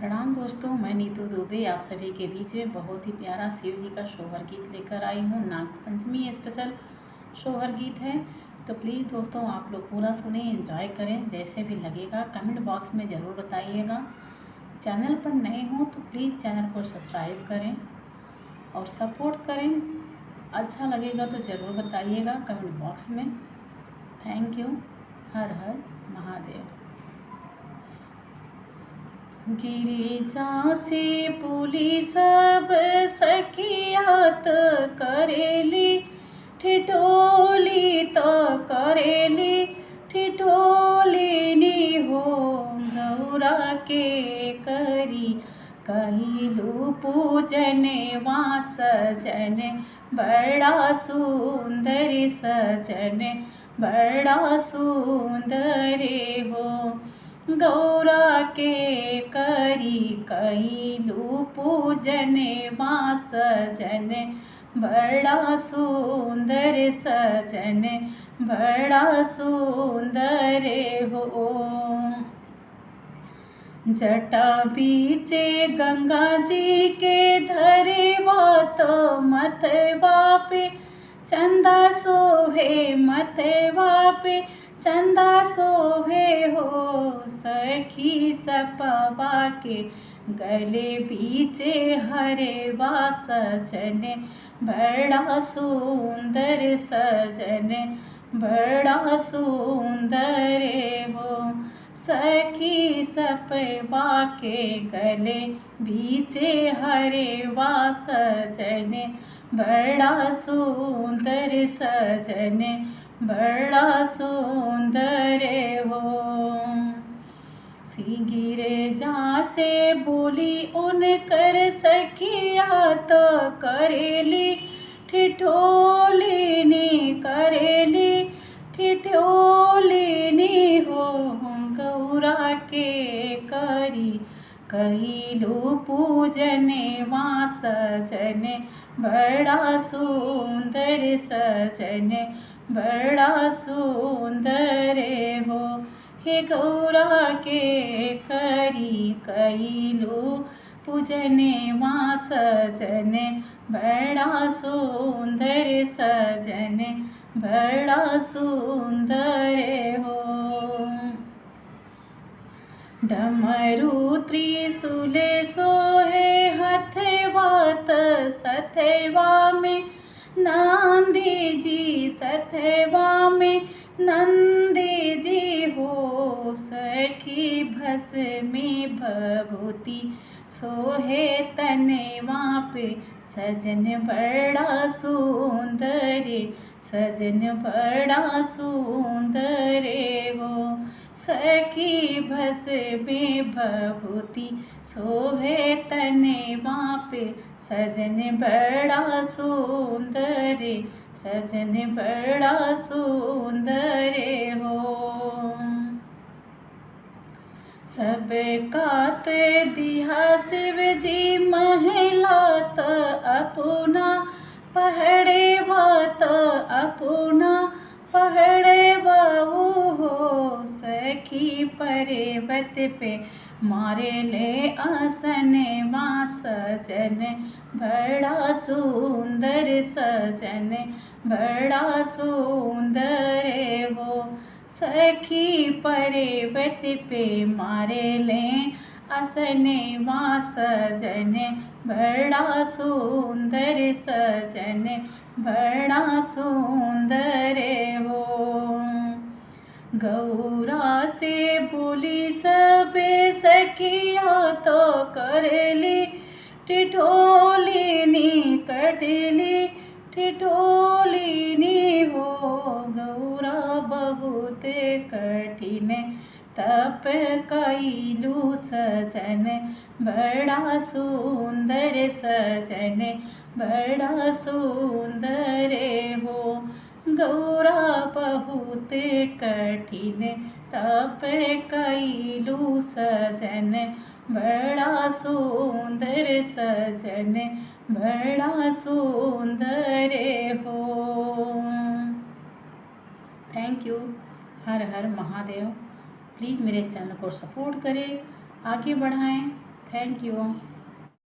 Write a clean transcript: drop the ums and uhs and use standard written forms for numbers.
प्रणाम दोस्तों, मैं नीतू दुबे आप सभी के बीच में बहुत ही प्यारा शिव जी का शोहर गीत लेकर आई हूँ। नाग पंचमी स्पेशल शोहर गीत है, तो प्लीज़ दोस्तों आप लोग पूरा सुने, एंजॉय करें। जैसे भी लगेगा कमेंट बॉक्स में ज़रूर बताइएगा। चैनल पर नए हों तो प्लीज़ चैनल को सब्सक्राइब करें और सपोर्ट करें। अच्छा लगेगा तो ज़रूर बताइएगा कमेंट बॉक्स में। Thank you. हर हर महादेव। गिरिजा से बोली सब सखियात करेली ठिठोली तो करेली ठिठोली नी हो गौरा के करी कहिलू पूजन वां सजन बड़ा सुंदर सजन बड़ा सुंदर हो गौरा के करी कहिलू पूजन माँ सजन बड़ा सुंदर सजन बड़ा सुंदर हो। जटा बीचे गंगा जी के धरे बात मथवा पे चंदा सोहे मथवा पे चंदा सोहे हो सखी सपवा के गले बीचे हरे वा सजन बड़ा सुंदर सजन बड़ा सुंदर हो सखी सपवा के गले बीचे हरे वा सजन बड़ा सुंदर सजन बड़ा सुंदर हो। गिरे जा से बोली उनकर सखिया तो करेली ठिठोली नी करेली ठिठोली नी हो गौरा के करी कहिलू पूजन वां सजन बड़ा सुंदर सजन बड़ा सुंदर हो हे गौरा के करी कहिलू पूजन वां सजन बड़ा सुंदर सजन बड़ा सुंदर हो। डमरू त्रिशूल सोहे हथवात सथवा में नंदी जी सथवा में नंदी जी हो सखी भस में भभूति सोहे तनवा पे सजन बड़ा सुंदर सजन बड़ा सुंदर हो सखी भस में भभूति सोहे तनवा पे सजन बड़ा सुंदर सजन बड़ा सुंदर हो। सब कात दिया शिव जी महलात अपना पहड़े बात अपना पहड़े बाबू हो सखी पर्वत पे मारे ले आसन माँ सजन बड़ा सुंदर सजन बड़ा सुंदर हो सखी पर्वत पे मारे ले आसन माँ सजन बड़ा सुंदर सजन बड़ा सुंदर हो। गौरा से बोली सबे सखिया तो करली ठिठोली नी कटली ठिठोली नी हो गौरा बहुत कठिन तप कइलू सजन बड़ा सुंदर सजन बड़ा सुंदर हो गौरा बहुत कठिन तप कइलू सजन बड़ा सुंदर सजन बड़ा सुंदर हो। Thank you. हर हर महादेव। प्लीज़ मेरे चैनल को सपोर्ट करें, आगे बढ़ाएं। Thank you.